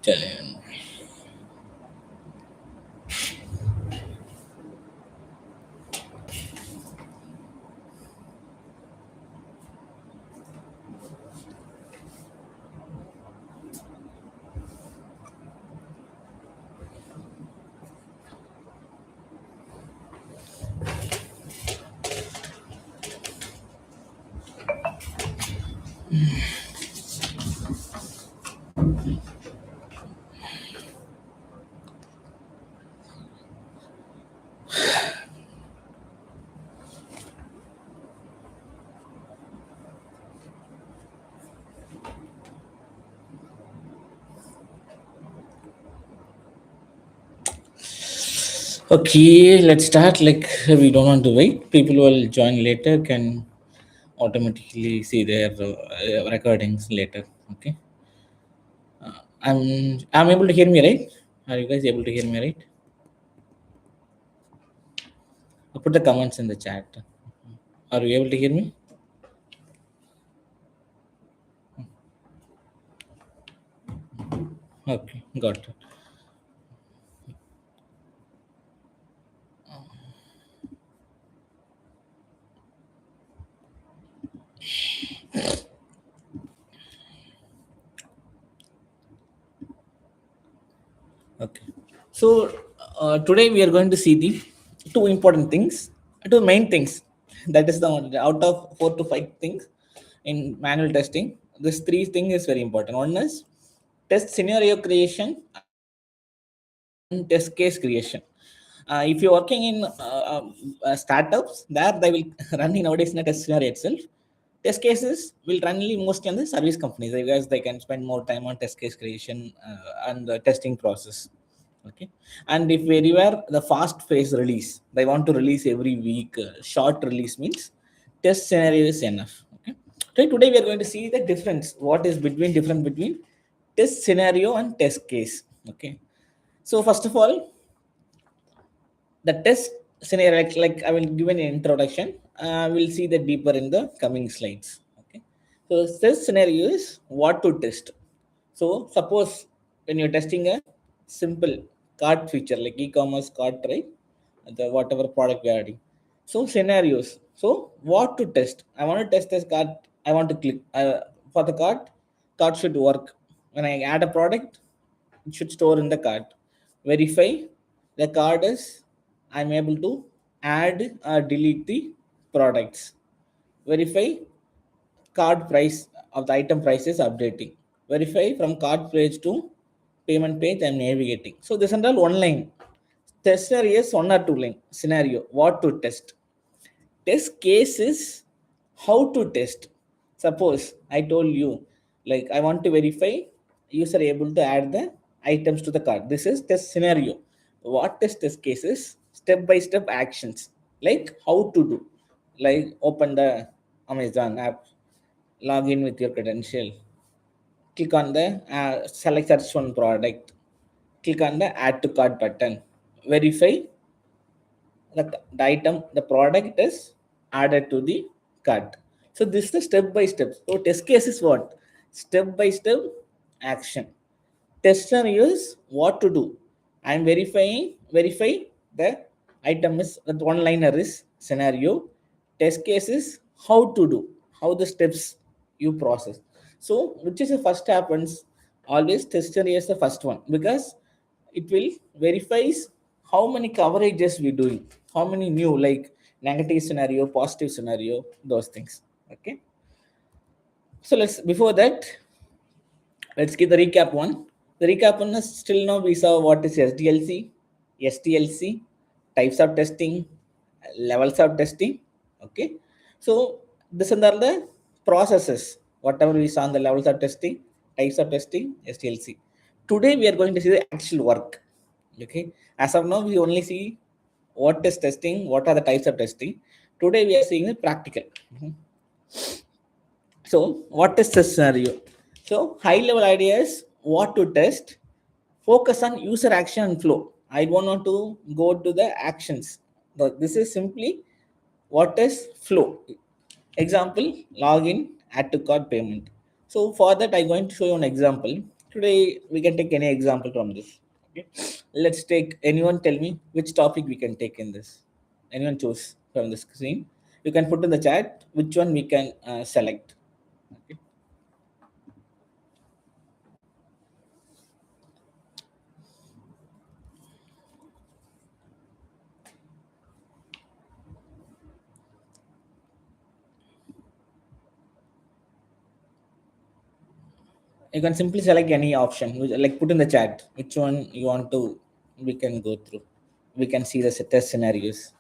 चलिए Okay, let's start. Like, we don't want to wait. People who will join later can automatically see their recordings later. Okay. I'm able to hear me, right? Are you guys able to hear me, right? I'll put the comments in the chat. Are you able to hear me? Okay, got it. Okay. So today we are going to see the two important things, two main things. That is the one out of 4 to 5 things in manual testing. This three thing is very important. One is test scenario creation and test case creation. If you're working in startups, there they will run in nowadays in a test scenario itself. Test cases will run mostly on the service companies because they can spend more time on test case creation and the testing process. Okay, and if anywhere the fast phase release, they want to release every week. Short release means test scenario is enough. Okay, so today we are going to see the difference. What is difference between test scenario and test case? Okay, so first of all, the test scenario, like I will give an introduction. We'll see that deeper in the coming slides. Okay, so test scenario is what to test. So suppose when you're testing a simple cart feature like e-commerce cart, right? The whatever product we are adding. So scenarios, so what to test. I want to test this cart. I want to click for the cart should work. When I add a product, it should store in the cart. Verify the card is I'm able to add or delete the products. Verify card price of the item price is updating. Verify from card page to payment page I'm navigating. So this is all one line. Tester is one or two line scenario. What to test? Test case is how to test. Suppose I told you, like I want to verify user able to add the items to the cart. This is test scenario. What is test cases? Step by step actions, like how to do, like open the Amazon app, log in with your credential, click on the select search one product, click on the add to cart button, verify the item, the product is added to the cart. So this is the step by step. So test case is what? Step by step action. Tester is what to do. I'm verify the item is that one liner is scenario. Test case is how to do, how the steps you process. So which is the first happens? Always tester is the first one because it will verifies how many coverages we doing, how many new, like negative scenario, positive scenario, those things. Okay, so let's before that, let's give the recap one. The recap one is still now we saw what is SDLC, STLC, types of testing, levels of testing. Okay, so this are the processes. Whatever we saw on the levels of testing, types of testing, STLC. Today we are going to see the actual work. Okay, as of now we only see what is testing, what are the types of testing. Today we are seeing the practical. So what is the scenario? So high level idea is what to test. Focus on user action and flow. I don't want to go to the actions, but this is simply what is flow. Example, login, add to cart, payment. So for that I'm going to show you an example. Today we can take any example from this. Okay, let's take anyone. Tell me which topic we can take in this. Anyone choose from the screen. You can put in the chat which one we can select. Okay. You can simply select any option, like put in the chat which one you want to. We can go through. We can see the test scenarios.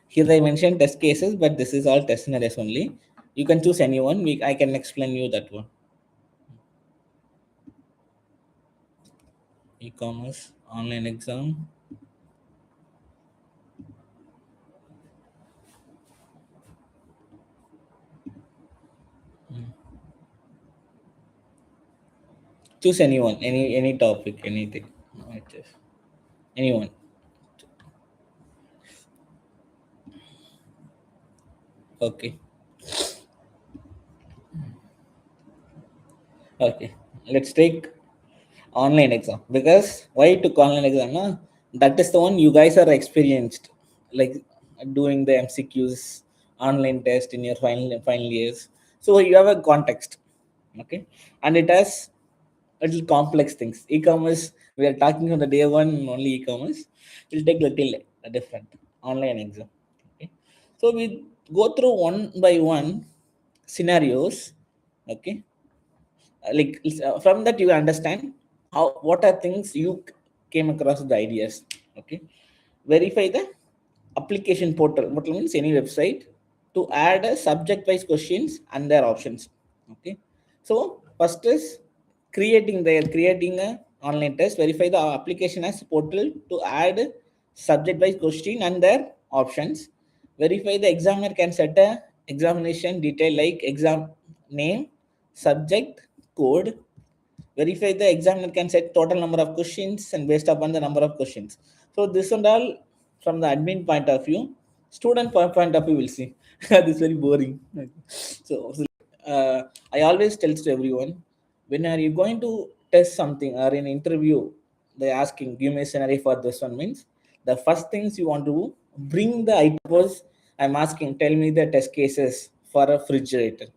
Here I mentioned test cases, but this is all test scenarios only. You can choose anyone. I can explain you that one. E-commerce, online exam. Choose anyone, any topic, anything. Just anyone. Okay. Okay. Let's take online exam, because why took online exam? Na? That is the one you guys are experienced, like doing the MCQs, online test in your final years. So you have a context, okay, and it has little complex things. E-commerce, we are talking on the day one only e-commerce. We'll take little different online exam. Okay, so we go through one by one scenarios. Okay, from that you understand how what are things you came across the ideas. Okay, verify the application portal, what means any website, to add a subject wise questions and their options. Okay, so first is creating a online test. Verify the application as portal to add subject wise question and their options. Verify the examiner can set a examination detail like exam name, subject, code. Verify the examiner can set total number of questions and based upon the number of questions. So this and all from the admin point of view. Student point of view will see. This is very boring. So I always tell to everyone, when are you going to test something or in interview, they asking give me a scenario for this one, means the first things you want to bring the item. Suppose I'm asking, tell me the test cases for a refrigerator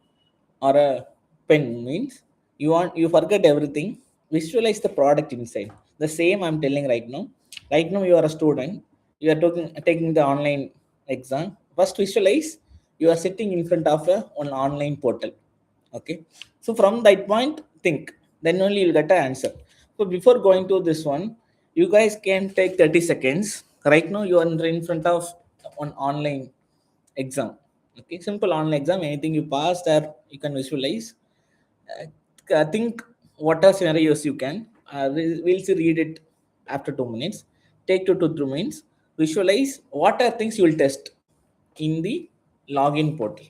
or a pen, means you forget everything, visualize the product inside. The same I'm telling right now. Right now you are a student, you are taking the online exam. First visualize you are sitting in front of an online portal. Okay, so from that point think, then only you'll get an answer. So before going to this one, you guys can take 30 seconds. Right now you are in front of an online exam. Okay, simple online exam, anything you passed or you can visualize. Think what are scenarios you can. We'll see, read it after 2 minutes. Take 2 to 3 minutes. Visualize what are things you will test in the login portal.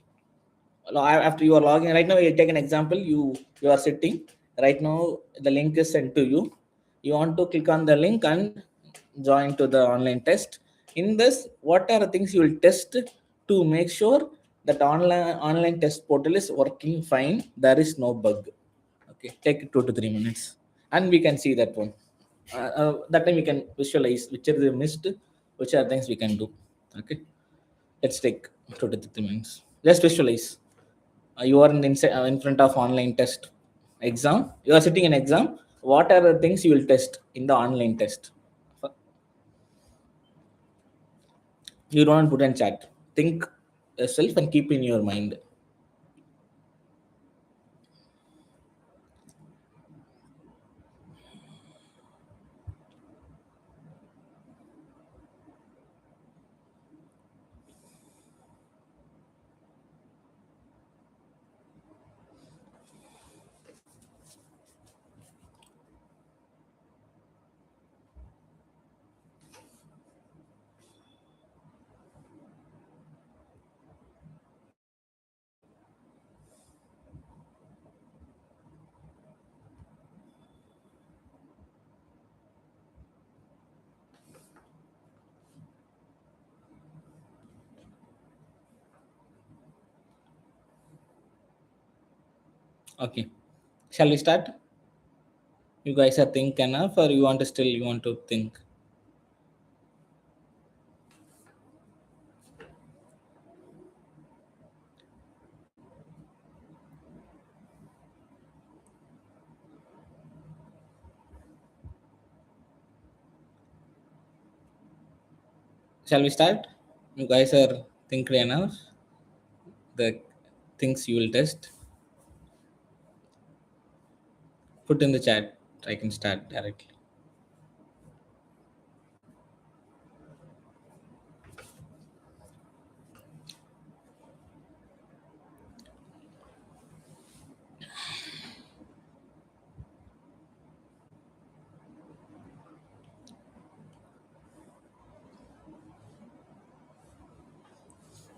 After you are logging, right now you take an example. You are sitting right now. The link is sent to you. You want to click on the link and join to the online test. In this, what are the things you will test to make sure that online test portal is working fine, there is no bug. Okay, take 2 to 3 minutes and we can see that one. That time we can visualize which are the missed, which are things we can do. Okay, let's take 2 to 3 minutes. Just visualize. You are in front of online test exam. You are sitting in exam. What are the things you will test in the online test? You don't put in chat. Think yourself and keep in your mind. Okay, Shall we start? You guys are think enough, or you want to think? Shall we start? You guys are think enough. The things you will test. Put in the chat. I can start directly.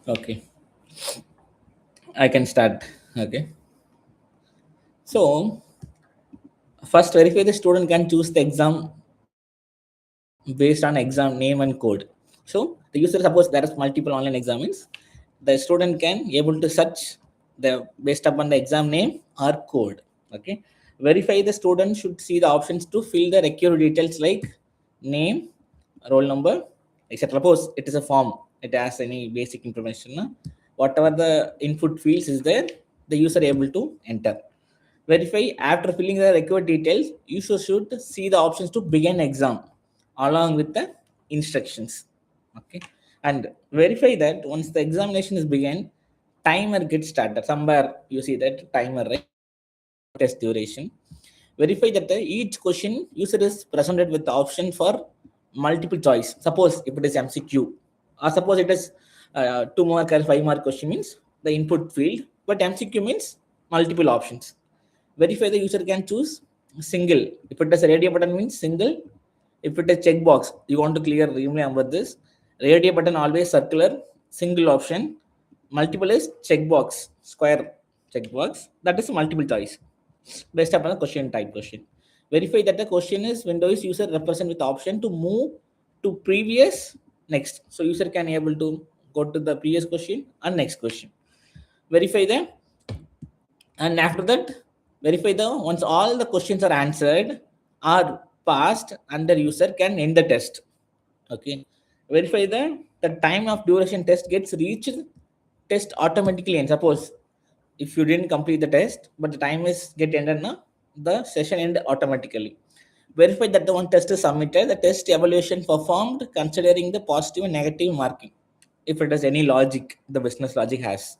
Okay, I can start. Okay. So first, verify the student can choose the exam based on exam name and code. So the user, suppose there is multiple online exams, the student can able to search the based upon the exam name or code. Okay. Verify the student should see the options to fill the required details like name, roll number, etc. Suppose it is a form, it has any basic information. No? Whatever the input fields is there, the user able to enter. Verify after filling the required details, user should see the options to begin exam along with the instructions. Okay. And verify that once the examination is begun, timer gets started. Somewhere you see that timer, right? Test duration. Verify that each question user is presented with the option for multiple choice. Suppose if it is MCQ, or suppose it is 2 mark or 5 mark question means the input field, but MCQ means multiple options. Verify the user can choose single. If it is a radio button means single. If it is checkbox, you want to clear, remember this. Radio button always circular, single option. Multiple is checkbox, square checkbox. That is multiple choice based upon the question type question. Verify that the question is Windows user represent with option to move to previous next. So user can able to go to the previous question and next question. Verify them, and after that verify the once all the questions are answered or passed, and the user can end the test. Okay. Verify the time of duration test gets reached, test automatically. And suppose if you didn't complete the test but the time is get ended now, the session end automatically. Verify that the one test is submitted, the test evaluation performed considering the positive and negative marking, if it has any logic the business logic has.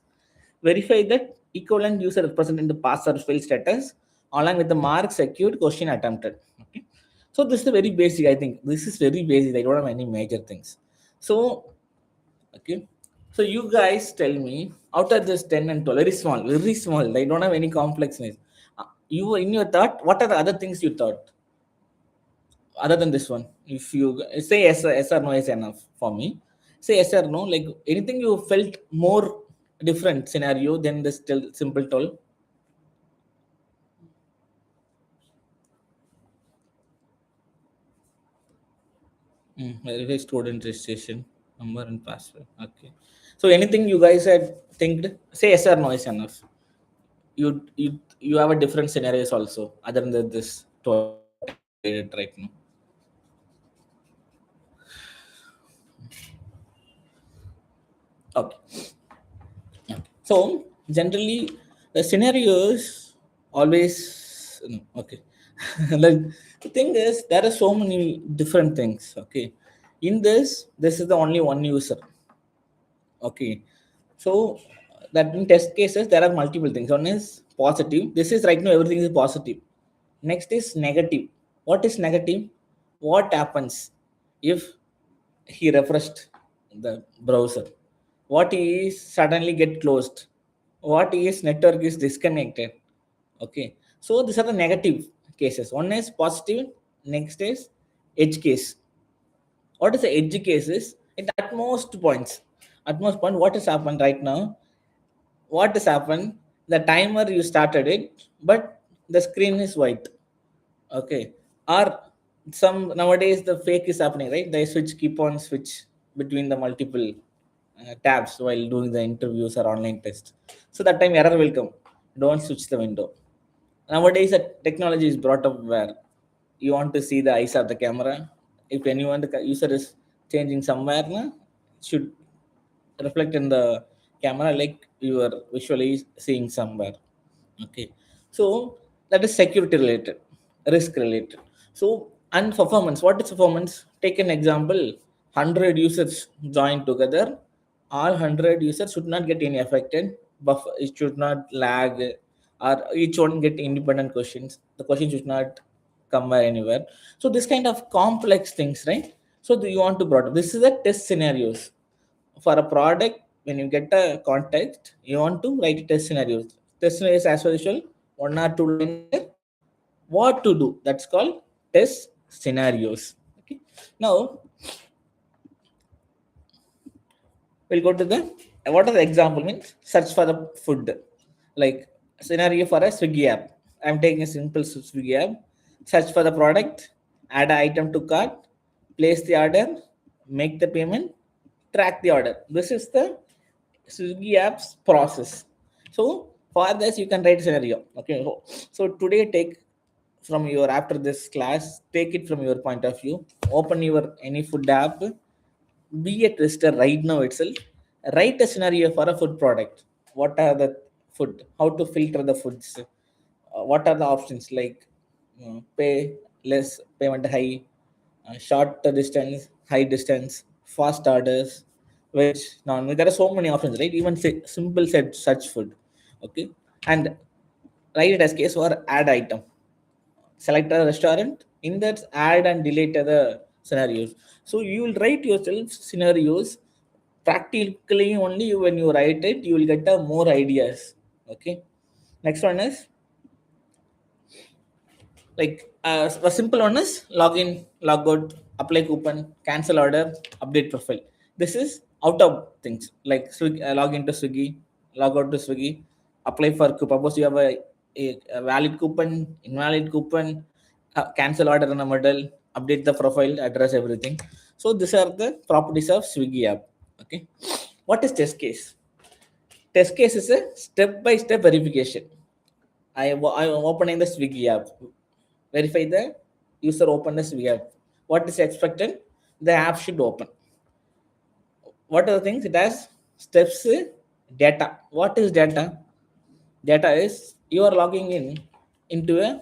Verify that equivalent user represented in the pass or fail status along with the mark secured question attempted. Okay. So this is very basic. I think this is very basic. I don't have any major things. So okay. So you guys tell me out of this 10 and 12, very small, very small. They don't have any complexness. You in your thought, what are the other things you thought other than this one? If you say yes or no is enough for me. Say yes or no. Like anything you felt more different scenario than the still simple toll. Verify student registration number and password. Okay. So anything you guys had think, say yes or no is enough. You have a different scenarios also other than this right now. Okay. Okay. So generally the scenarios always no, okay. Like the thing is there are so many different things. Okay. In this is the only one user. Okay. So that in test cases there are multiple things. One is positive. This is right now everything is positive. Next is negative. What is negative? What happens if he refreshed the browser? What is suddenly get closed? What is network is disconnected? Okay. So these are the negative cases. One is positive. Next is edge case. What is the edge cases? It at most points, at most point what has happened right now, what has happened, the timer you started it but the screen is white. Okay. Or some nowadays the fake is happening, right? They switch, keep on switch between the multiple tabs while doing the interviews or online test. So that time error will come, don't switch the window. Nowadays, a technology is brought up where you want to see the eyes of the camera. If anyone, the user is changing somewhere, na, it should reflect in the camera like you are visually seeing somewhere. Okay, so that is security related, risk related. So, and performance. What is performance? Take an example: 100 users join together. All 100 users should not get any affected. Buffer it should not lag, or each one get independent questions. The question should not come by anywhere. So this kind of complex things, right? So you want to brought up. This is the test scenarios for a product. When you get a context, you want to write test scenarios. Test scenarios as usual, one or two lines there. What to do? That's called test scenarios. Okay. Now we'll go to the what are the example means search for the food, like scenario for a Swiggy app. I'm taking a simple Swiggy app. Search for the product, add an item to cart, place the order, make the payment, track the order. This is the Swiggy app's process. So for this you can write scenario. Okay, so today take from your after this class, take it from your point of view. Open your any food app, be a tester right now itself. Write a scenario for a food product. What are the food? How to filter the foods? What are the options like pay less, payment high, short distance, high distance, fast orders, veg, non-veg. There are so many options, right? Even simple set such food. Okay, and write it as case or add item. Select a restaurant, in that add and delete the scenarios. So you will write yourself scenarios. Practically only when you write it you will get more ideas. Okay, next one is like a simple one is login, log out, apply coupon, cancel order, update profile. This is out of things like Swiggy, log into Swiggy, log out to Swiggy, apply for coupon. Suppose you have a valid coupon, invalid coupon, cancel order in the middle, update the profile, address, everything. So these are the properties of Swiggy app. Okay, what is test case? Test case is a step-by-step verification. I'm opening the Swiggy app. Verify the user open the Swiggy app. What is expected? The app should open. What are the things? It has steps, data. What is data? Data is you are logging in into a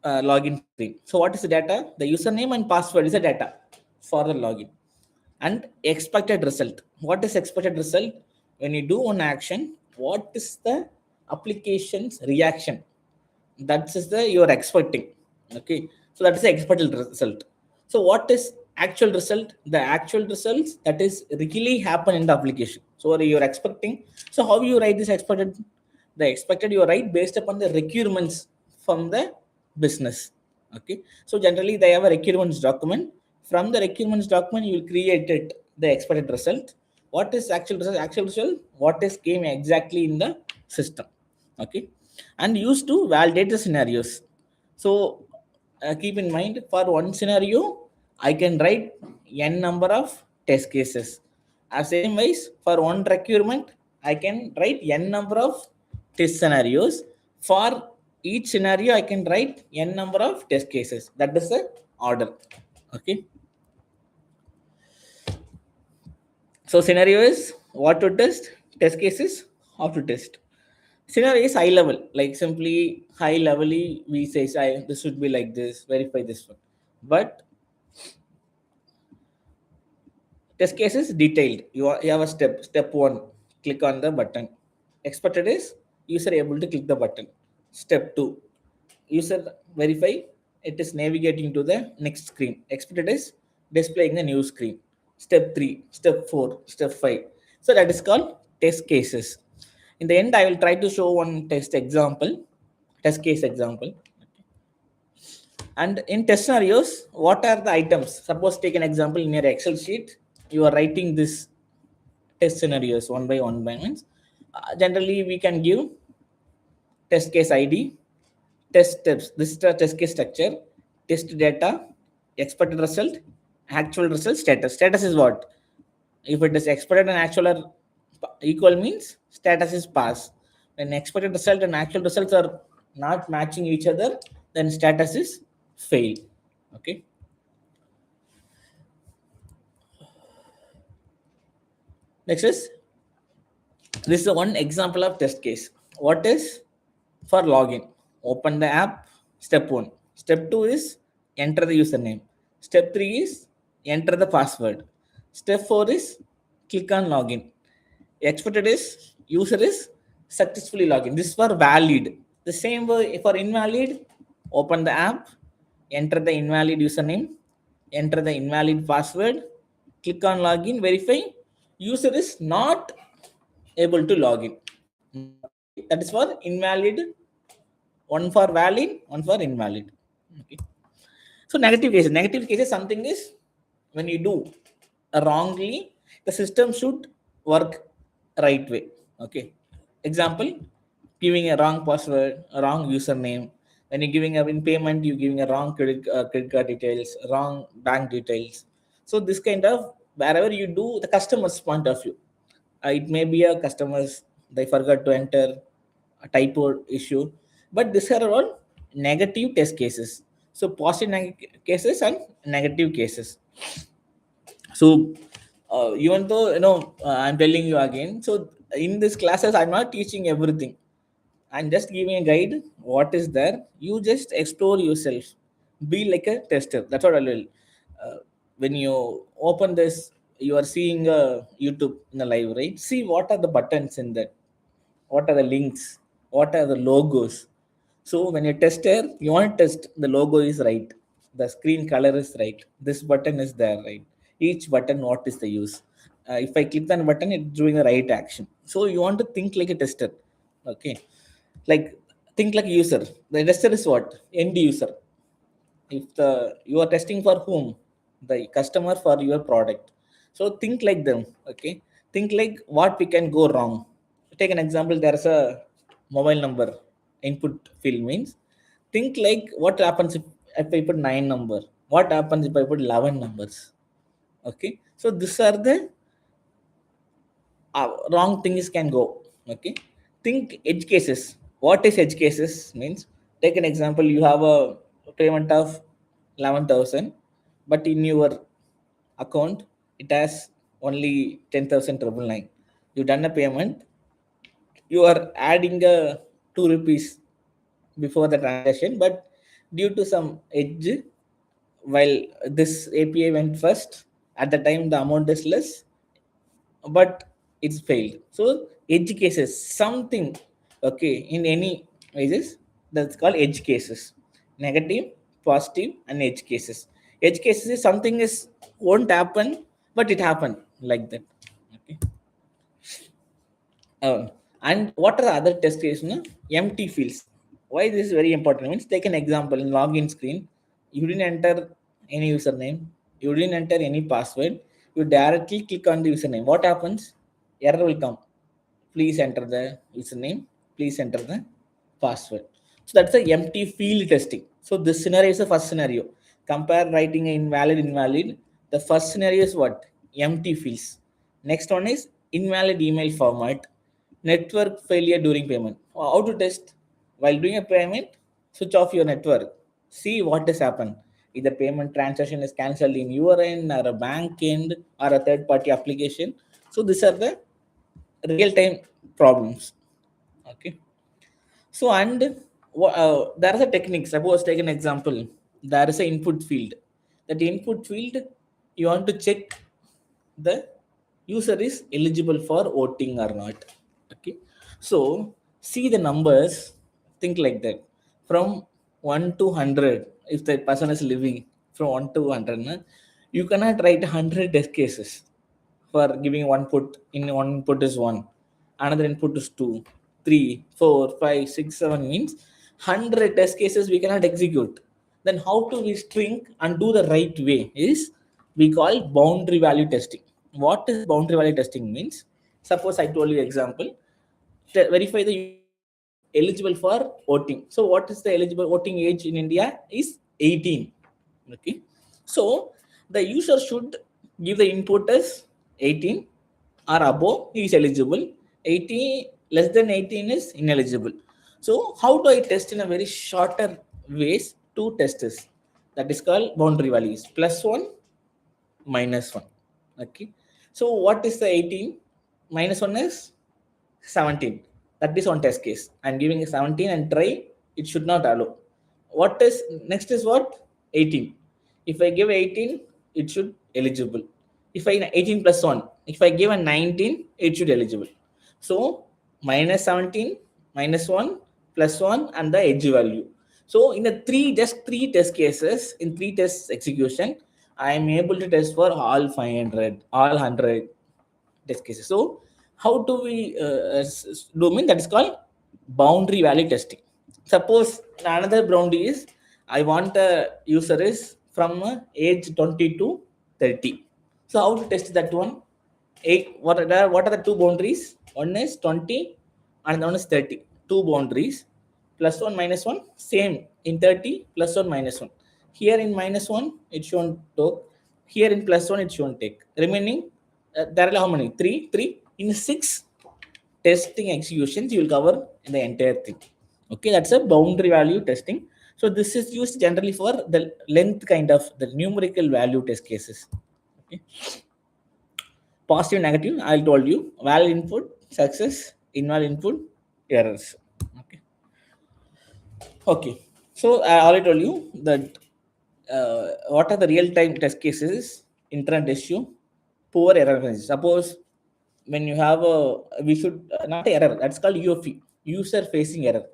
login screen. So what is the data? The username and password is the data for the login. And expected result. What is expected result? When you do one action, what is the application's reaction? That is the you are expecting. Okay, so that is the expected result. So what is actual result? The actual results that is really happen in the application. So you are expecting. So how you write this expected? The expected you write based upon the requirements from the business. Okay, so generally they have a requirements document. From the requirements document you will create it the expected result. What is actual result? Actual result what is came exactly in the system. Okay, and used to validate the scenarios. So keep in mind for one scenario I can write n number of test cases. As same ways for one requirement I can write n number of test scenarios. For each scenario I can write n number of test cases. That is the order. Okay. So scenario is what to test cases, how to test. Scenario is high level, like simply high level we say this should be like this, verify this one. But test case is detailed. You have a step one, click on the button. Expected is user able to click the button. Step two, user verify, it is navigating to the next screen. Expected is displaying the new screen. Step three, step four, step five. So that is called test cases. In the end, I will try to show one test case example. And in test scenarios, what are the items? Suppose take an example in your Excel sheet, you are writing this test scenarios one by one by means. Generally, we can give test case ID, test steps. This is the test case structure, test data, expected result, actual result, status. Status is what? If it is expected and actual are equal means status is pass. When expected result and actual results are not matching each other, then status is fail. Okay. Next is, this is one example of test case. What is for login? Open the app. Step 1. Step 2 is enter the username. Step 3 is enter the password. Step 4 is click on login. Expected is user is successfully login. This is for valid. The same way for invalid, open the app, enter the invalid username, enter the invalid password, click on login, verify. User is not able to log in. Okay, that is for invalid. One for valid, one for invalid. Okay. So negative cases. Negative cases, something is when you do wrongly, the system should work right way. Okay. Example, giving a wrong password, a wrong username. When you're giving a in payment, you're giving a wrong credit card details, wrong bank details. So this kind of wherever you do the customer's point of view, it may be a customers they forgot to enter a typo issue, but these are all negative test cases. So positive cases and negative cases. So even though I'm telling you again, so in these classes I'm not teaching everything. I'm just giving a guide what is there. You just explore yourself, be like a tester. That's what I will. When you open this, you are seeing YouTube in the live, right? See what are the buttons in that, what are the links, what are the logos. So when you tester, you want to test the logo is right, the screen color is right, this button is there, right? Each button, what is the use? If I click on button, it's doing the right action. So you want to think like a tester. Okay. Like think like a user. The tester is what? End user. If the you are testing for whom, the customer for your product, so think like them. Okay, think like what we can go wrong. Take an example, there's a mobile number input field means, think like what happens if I put 9 number, what happens if I put 11 numbers. Okay, so these are the wrong things can go. Okay, think edge cases. What is edge cases means, take an example, you have a payment of 11,000, but in your account it has only 10,000 triple nine. You done a payment, you are adding a 2 rupees before the transaction, but due to some edge, while this API went first, at the time the amount is less, but it's failed. So edge cases, something. Okay, in any ways, that's called edge cases. Negative, positive, and edge cases. Edge cases is something is won't happen, but it happened like that. Okay. And what are the other test cases? No? Empty fields. Why this is very important means, take an example in login screen. You didn't enter any username. You didn't enter any password. You directly click on the username. What happens? Error will come. Please enter the username. Please enter the password. So that's a empty field testing. So this scenario is the first scenario. Compare writing invalid. The first scenario is what? Empty fields. Next one is invalid email format, network failure during payment. How to test? While doing a payment, switch off your network. See what has happened. Either payment transaction is cancelled in your end, or a bank end, or a third party application. So these are the real time problems. Okay. So and there is a technique. Suppose take an example. There is an input field. That input field, you want to check the user is eligible for voting or not. Okay, so see the numbers, think like that, from 1 to 100. If the person is living from 1 to 100, you cannot write 100 test cases for giving one put. In one input is 1, another input is 2, 3, 4, 5, 6, 7 means 100 test cases we cannot execute. Then how to we string and do the right way is, we call boundary value testing. What is boundary value testing means, suppose I told you example, verify the user is eligible for voting. So what is the eligible voting age in India is 18. Okay, so the user should give the input as 18 or above, he is eligible. 18 less than 18 is ineligible. So how do I test in a very shorter ways? Two tests. That is called boundary values. +1, -1. Okay. So what is the 18? -1 is 17. That is one test case. I'm giving a 17 and try, it should not allow. What is next is what? 18. If I give 18, it should eligible. If I 18 plus 1, if I give a 19, it should eligible. So -17, -1, +1, and the edge value. So in the just three test cases, in three tests execution, I am able to test for all 500, all 100 test cases. So how do we do mean that is called boundary value testing. Suppose another boundary is I want a user is from age 20 to 30. So how to test that one? What are the two boundaries? One is 20 and one is 30. Two boundaries. +1 -1 same in 30 +1 -1. Here in -1 it shouldn't take. Here in +1 it shouldn't take. Remaining there are how many? Three. In 6 testing executions, you will cover the entire thing. Okay, that's a boundary value testing. So this is used generally for the length kind of the numerical value test cases. Okay. Positive, negative, I told you. Valid input, success, invalid input, errors. Okay. Okay. So I already told you that what are the real-time test cases? Internet issue, poor error message. Suppose when you have we should not error, that's called UFE, user facing error.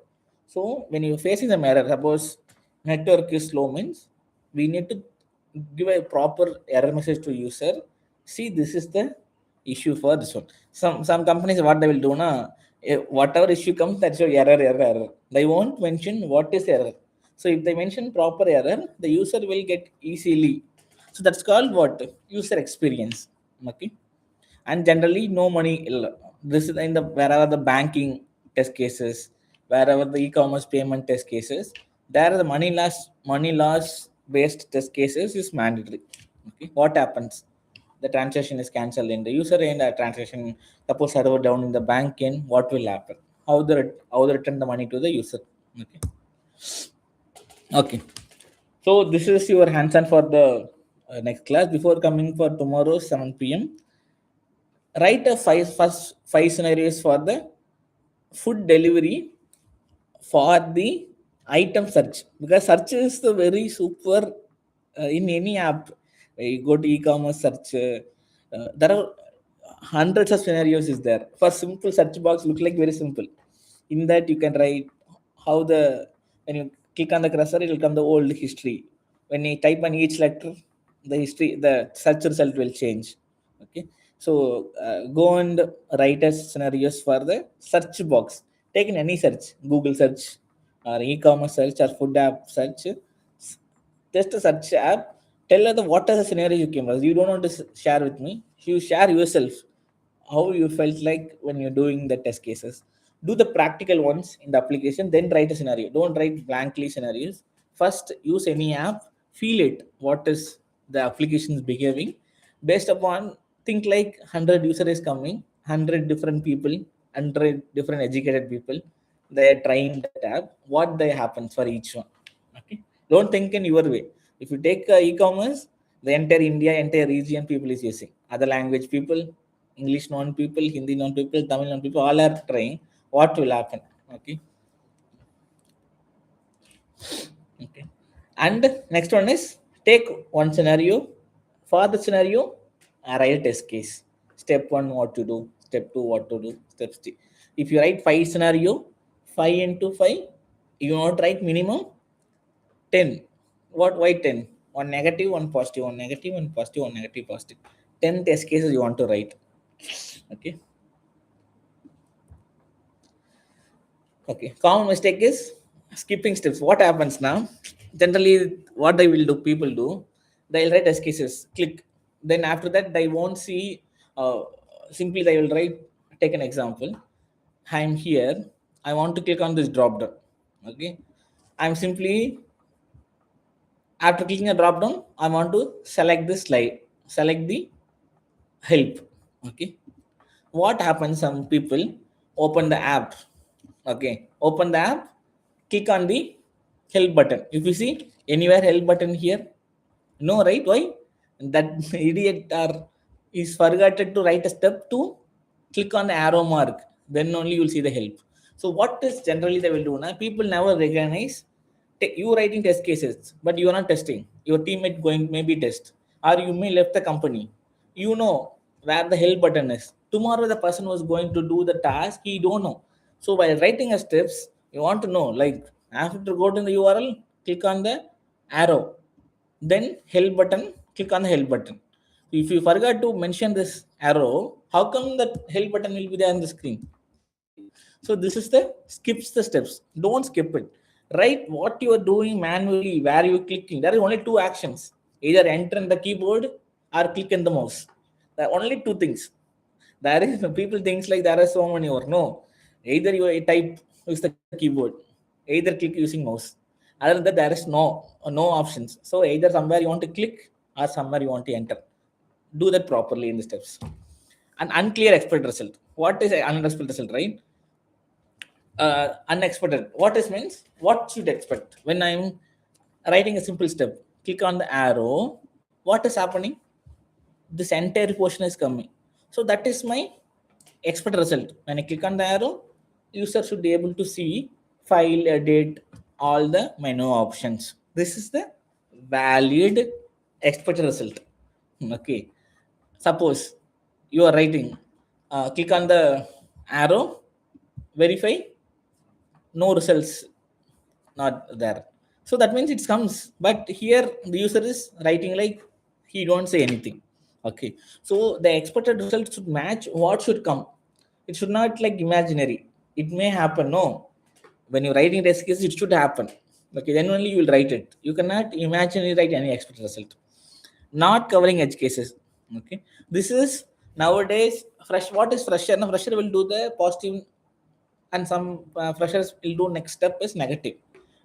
So when you're facing some error, suppose network is slow means we need to give a proper error message to user. See, this is the issue for this one. Some companies, what they will do na, whatever issue comes, that's your error. They won't mention what is error. So if they mention proper error, the user will get easily. So that's called what? User experience. Okay. And generally no money. This is in the wherever the banking test cases, wherever the e-commerce payment test cases, there the money loss based test cases is mandatory. Okay, what happens? The transaction is cancelled in the user end, a transaction, suppose server down in the bank end, what will happen? How they return the money to the user? Okay. Okay, so this is your hands-on for the next class. Before coming for tomorrow 7 p.m, write a five scenarios for the food delivery for the item search, because search is the very super in any app. You go to e-commerce search, there are hundreds of scenarios is there. For simple search box look like very simple. In that you can write how the, when you click on the cursor it will come the old history. When you type on each letter, the history, the search result will change. Okay. So go and write as scenarios for the search box. Take in any search, Google search or e-commerce search or food app search. Just a search app, tell her the what are the scenario you came across. You don't want to share with me, you share yourself how you felt like when you're doing the test cases. Do the practical ones in the application, then write a scenario. Don't write blankly scenarios. First use any app, feel it, what is the application is behaving. Based upon, think like 100 user is coming, 100 different people, 100 different educated people, they are trying that app, what they happens for each one. Okay, don't think in your way. If you take e-commerce, the entire India, entire region people is using, other language people, English non people, Hindi non people, Tamil non people, all are trying. What will happen? Okay. Okay. And next one is take one scenario. For the scenario, write a test case. Step one, what to do. Step two, what to do. Step three. If you write 5 scenario, 5 into 5, you not write minimum 10. What? Why 10? One negative, one positive, one negative, one positive, one negative, positive. 10 test cases you want to write. Okay. Okay. Common mistake is skipping steps. What happens now? Generally, what they will do, people do, they'll write test cases, click. Then after that, they won't see. Simply, they will write. Take an example. I'm here. I want to click on this drop down. Okay. I'm simply, after clicking a drop down, I want to select this slide. Select the help. Okay. What happens? Some people open the app. Okay, open the app, click on the help button. If you see anywhere help button here, no, right? Why? That idiot or is forgotten to write a step to click on the arrow mark. Then only you'll see the help. So what is generally they will do now? People never recognize you writing test cases, but you are not testing. Your teammate going maybe test, or you may left the company. You know where the help button is. Tomorrow the person was going to do the task. He don't know. So while writing a steps, you want to know like after to go to the URL, click on the arrow, then help button, click on the help button. If you forgot to mention this arrow, how come that help button will be there on the screen? Okay. So this is the skips the steps. Don't skip it. Write what you are doing manually, where you are clicking. There are only two actions. Either enter in the keyboard or click in the mouse. There are only two things. There is people thinks like there are so many or no. Either you type use the keyboard, either click using mouse. Other than that, there is no options. So either somewhere you want to click or somewhere you want to enter. Do that properly in the steps. An unclear expected result. What is an unexpected result, right? Unexpected. What is means? What should expect when I'm writing a simple step? Click on the arrow. What is happening? This entire portion is coming. So that is my expected result. When I click on the arrow, user should be able to see file, edit, all the menu options. This is the valid expected result. Okay. Suppose you are writing, click on the arrow, verify, no results not there. So that means it comes, but here the user is writing like he don't say anything. Okay, so the expected result should match what should come. It should not like imaginary. It may happen, no. When you're writing test case, it should happen. Okay, then only you will write it. You cannot imagine write any expected result. Not covering edge cases. Okay, this is nowadays fresh. What is fresher? Now fresher will do the positive, and some freshers will do next step is negative,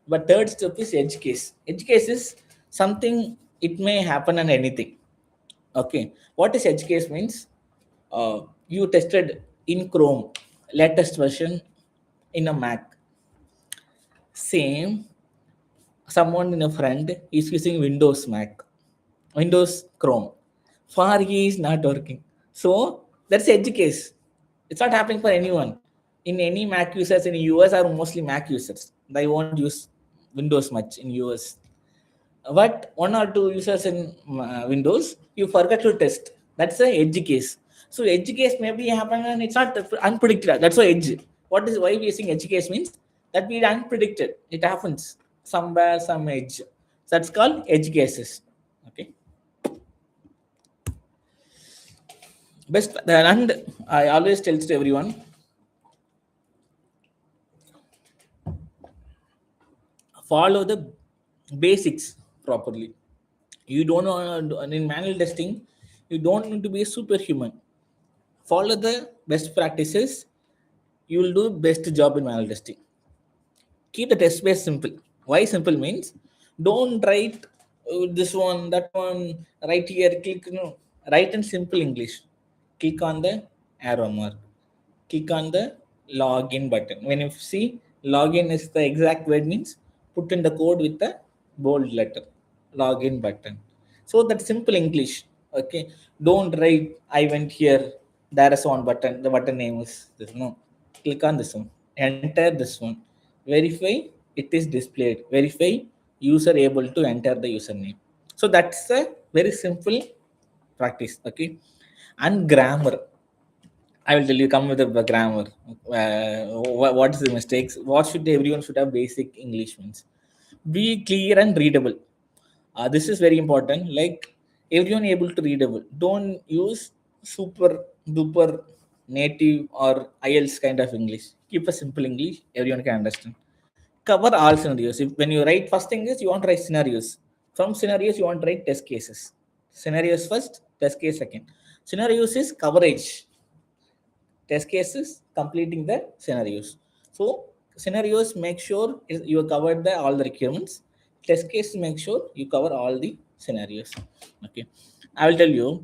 but third step is edge case. Edge case is something, it may happen on anything. Okay, what is edge case means? You tested in Chrome latest version in a Mac. Same, someone in a friend is using Windows Mac, Windows Chrome. For he is not working. So that's edge case. It's not happening for anyone. In any Mac users in US are mostly Mac users. They won't use Windows much in US. But one or two users in Windows, you forget to test. That's the edge case. So edge case maybe happen and it's not unpredicted. That's why edge. What is why we are saying edge case means that we unpredicted. It happens somewhere, some edge. That's called edge cases. Okay. Best and I always tell to everyone, follow the basics properly. You don't know in manual testing, you don't need to be a superhuman. Follow the best practices, you will do best job in manual testing. Keep the test base simple. Why simple means don't write this one, that one, right here, click. No, write in simple English. Click on the arrow mark. Click on the login button. When you see login is the exact word means put in the code with the bold letter. Login button. So that simple English. Okay. Don't write I went here. There is one button. The button name is this. No. Click on this one. Enter this one. Verify it is displayed. Verify user able to enter the username. So that's a very simple practice. Okay. And grammar, I will tell you, come with the grammar. What is the mistakes? What should everyone should have basic English means? Be clear and readable. This is very important. Like everyone able to readable. Don't use super duper native or IELTS kind of English. Keep a simple English. Everyone can understand. Cover all scenarios. If when you write first thing is you want to write scenarios. From scenarios you want to write test cases. Scenarios first, test case second. Scenarios is coverage, test cases completing the scenarios. So scenarios make sure you covered the all the requirements. Test case make sure you cover all the scenarios. Okay, I will tell you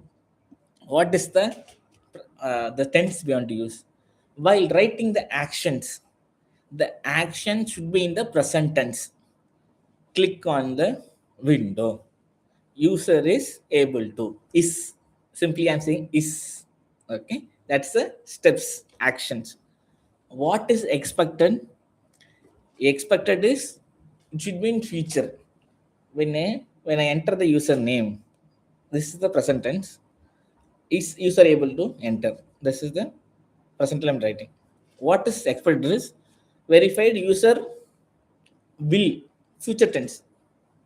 what is the tense we want to use while writing the actions. the action should be in the present tense. Click on the window. User is able to. Is, simply I'm saying is. Okay, that's the steps, actions. What is expected? Expected is, it should be in future. When I enter the username, this is the present tense. Is user able to enter? This is the present I'm writing. What is expected is verified user will, future tense.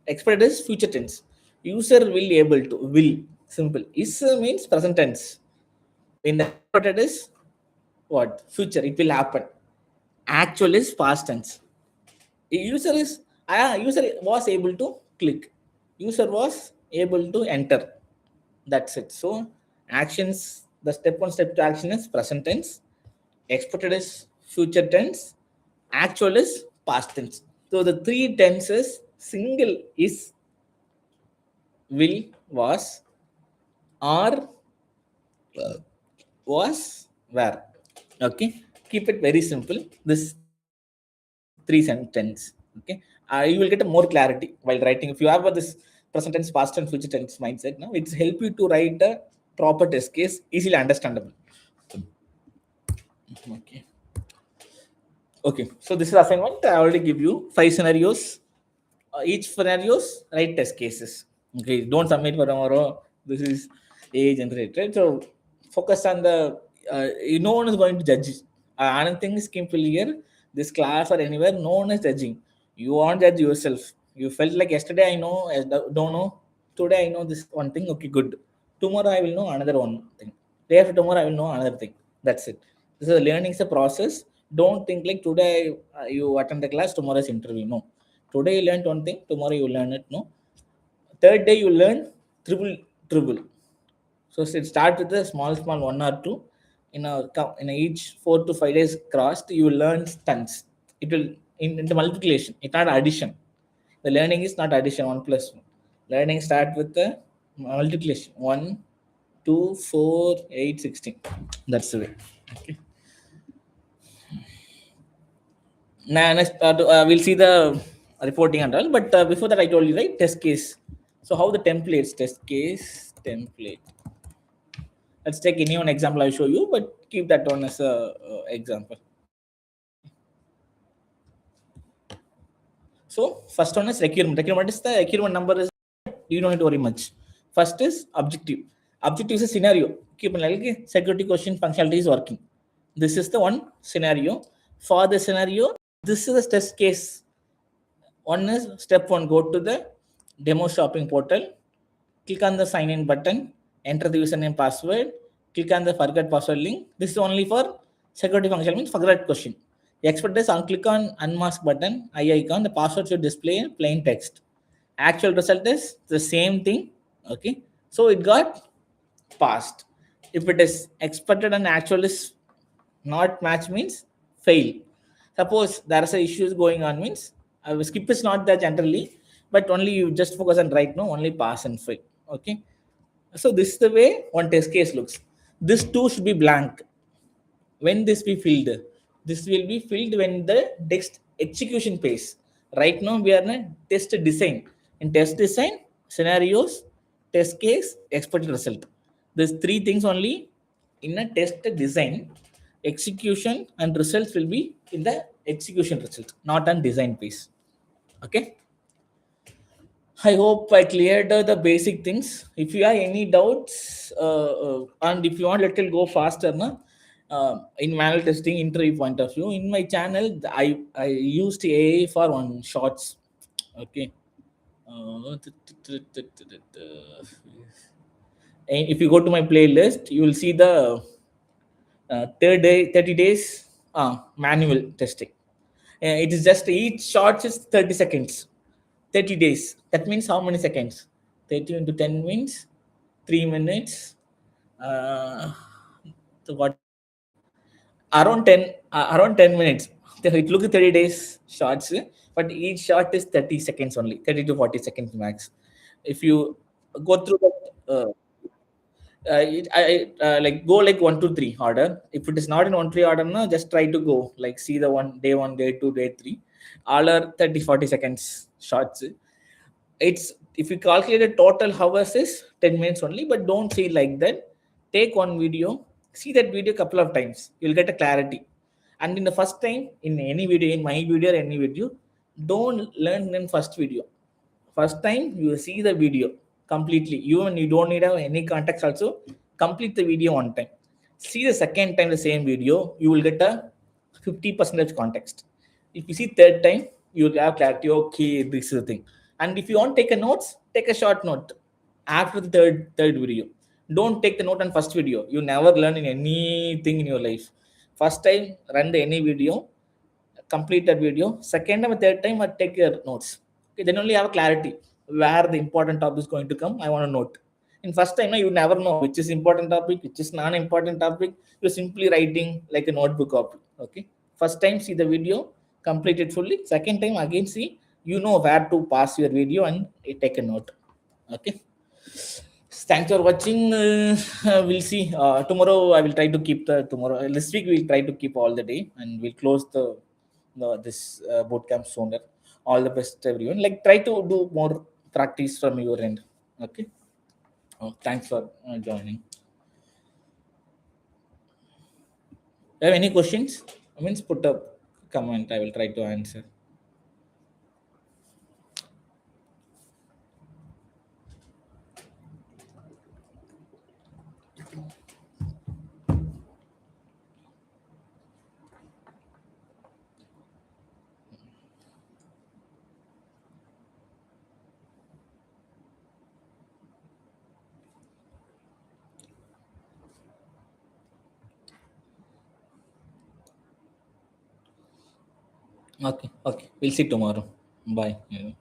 Expected is future tense. User will able to, will, simple. Is means present tense. In the expected is what? Future, it will happen. Actual is past tense. User is, user was able to click. User was able to enter. That's it. So actions, the step one, step two action is present tense. Expected is future tense. Actual is past tense. So the three tenses, single is, will, was, or was, were. Okay, keep it very simple. This three sentence. Okay, you will get a more clarity while writing. If you have this present tense, past and future tense mindset, now it's help you to write a proper test case easily understandable. Okay. Okay, so this is assignment. I already give you 5 scenarios. Each scenarios write test cases. Okay, don't submit for tomorrow. This is age generated. So focus on the. No one is going to judge. Another thing is simple here. This class or anywhere, no one is judging. You won't judge yourself. You felt like yesterday I know, I don't know. Today I know this one thing. Okay, good. Tomorrow I will know another one thing. Day after tomorrow I will know another thing. That's it. This is learning is a process. Don't think like today you attend the class, tomorrow's interview. No. Today you learned one thing, tomorrow you learn it. No. Third day you learn triple. So it start with a small one or two. In each 4 to 5 days crossed, you will learn tons. It will in the multiplication. It's not addition. The learning is not addition 1+1. Learning start with the multiplication 1, 2, 4, 8, 16. That's the way. Okay. Now, next, we'll see the reporting and all. But before that, I told you, right? Test case. So how the templates, test case, template. Let's take any one example I'll show you, but keep that one as a example. So first one is requirement. Requirement is the requirement number is, you don't need to worry much. First is objective. Objective is a scenario. Keep in like security question functionality is working. This is the one scenario. For the scenario, this is the test case. One is step one, go to the demo shopping portal, click on the sign in button, enter the username password, click on the forget password link. This is only for security function, means forget question. The expert is on click on unmask button, eye icon, the password should display in plain text. Actual result is the same thing. Okay, so it got passed. If it is expected and actual is not match, means fail. Suppose there are some issues going on, means skip is not there generally, but only you just focus on right now, only pass and fail. Okay, so this is the way one test case looks. This two should be blank. When this be filled? This will be filled when the text execution phase. Right now we are in a test design. In test design, scenarios, test case, expected result. These three things only in a test design. Execution and results will be in the execution result, not on design phase. Okay. I hope I cleared the basic things. If you have any doubts, and if you want, let it go faster, na? In manual testing interview point of view, in my channel, I used AI for one shorts. Okay. And if you go to my playlist, you will see the third day, 30 days manual testing. It is just each short is 30 seconds. 30 days. That means how many seconds? 30 into 10 means 3 minutes. So what? Around 10 minutes. It looks 30 days shots, but each shot is 30 seconds only, 30 to 40 seconds max. If you go through that, like go like 1 to 3 order. If it is not in 1 3 order, no, just try to go like see the one, day two, day three. All are 30 40 seconds shots. It's if you calculate the total hours is 10 minutes only, but don't see like that. Take one video, see that video couple of times, you'll get a clarity. And in the first time, in any video, in my video or any video, don't learn in first video. First time you see the video completely. Even you don't need have any context also. Complete the video one time. See the second time the same video, you will get a 50% context. If you see third time, you will have clarity. Okay, this is the thing. And if you want to take a notes, take a short note after the third video. Don't take the note on first video. You never learn in anything in your life. First time, run the any video, complete that video. Second time or third time, I take your notes. Okay, then only have a clarity where the important topic is going to come. I want to note. In first time, no, you never know which is important topic, which is non-important topic. You're simply writing like a notebook copy. Okay. First time, see the video, complete it fully. Second time, again see, you know where to pass your video and take a note. Okay. Thanks for watching. We'll see. Tomorrow I will try to keep the tomorrow. This week we'll try to keep all the day, and we'll close the this bootcamp sooner. All the best, everyone. Like try to do more practice from your end. Okay. Oh, thanks for joining. You have any questions? I mean, put a comment. I will try to answer. Okay. Okay. We'll see tomorrow. Bye. Yeah.